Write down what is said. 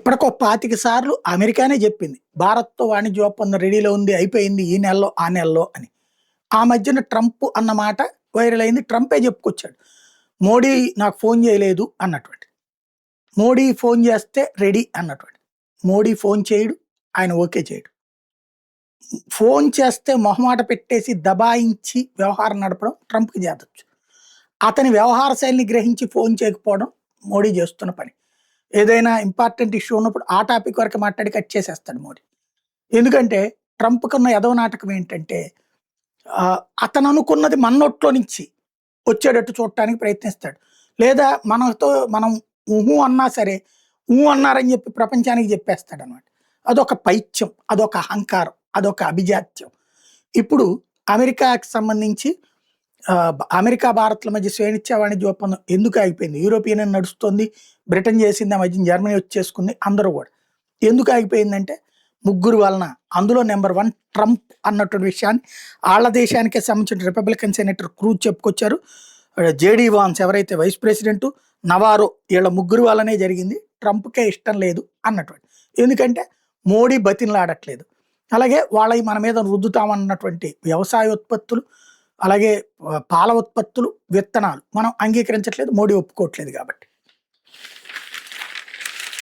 ఇప్పటికో 25 సార్లు అమెరికానే జెప్పింది. భారత్‌తో వాణిజ్య ఒప్పందం రెడీలో ఉంది. అయిపోయింది. ఈ నెలలో, ఆ నెలలో అని. ఆ మధ్యన ట్రంప్ అన్న మాట వైరల్ అయింది. ట్రంపే చెప్పుకొచ్చాడు. మోడీ నాకు ఫోన్ చేయలేదు అన్నటువంటిది. మోడీ ఫోన్ చేస్తే రెడీ అన్నటువంటిది. మోడీ ఫోన్ చేయడు. ఆయన ఓకే చేయడు. ఫోన్ చేస్తే మొహమాట పెట్టేసి దబాయించి వ్యవహారం నడపడం ట్రంప్‌కి చేతొచ్చు. అతని వ్యవహార శైలిని గ్రహించి ఫోన్ చేయకపోవడం మోడీ చేస్తున్న పని. ఏదైనా ఇంపార్టెంట్ ఇష్యూ ఉన్నప్పుడు ఆ టాపిక్ వరకు మాట్లాడి కట్ చేసేస్తాడు మోడీ. ఎందుకంటే ట్రంప్‌కున్న ఎదవ నాటకం ఏంటంటే అతను అనుకున్నది మన నోట్లో నుంచి వచ్చేటట్టు చూడటానికి ప్రయత్నిస్తాడు. లేదా మనతో మనం ఊహు అన్నా సరే, అన్నారని చెప్పి ప్రపంచానికి చెప్పేస్తాడనమాట. అదొక పైత్యం, అదొక అహంకారం, అదొక అభిజాత్యం. ఇప్పుడు అమెరికాకి సంబంధించి అమెరికా, భారత్‌ల మధ్య స్వేచ్ఛా వాణిజ్య ఒప్పందం ఎందుకు ఆగిపోయింది? యూరోపియన్ యూనియన్ నడుస్తుంది. బ్రిటన్ చేసింది. ఆ మధ్యన జర్మనీ వచ్చేసుకుంది. అందరూ కూడా. ఎందుకు ఆగిపోయిందంటే ముగ్గురు వలన. అందులో నెంబర్ 1 ట్రంప్ అన్నటువంటి విషయాన్ని ఆళ్ళ దేశానికే సంబంధించిన రిపబ్లికన్ సెనేటర్ క్రూజ్ చెప్పుకొచ్చారు. జేడీ వాన్స్ ఎవరైతే వైస్ ప్రెసిడెంట్, నవారో వీళ్ళ ముగ్గురు వల్లనే జరిగింది. ట్రంప్‌కే ఇష్టం లేదు అన్నటువంటి. ఎందుకంటే మోడీ బతిమలాడట్లేదు. అలాగే వాళ్ళవి మన మీద రుద్దుతామన్నటువంటి వ్యవసాయ ఉత్పత్తులు, అలాగే పాల ఉత్పత్తులు, విత్తనాలు మనం అంగీకరించట్లేదు. మోడీ ఒప్పుకోవట్లేదు కాబట్టి.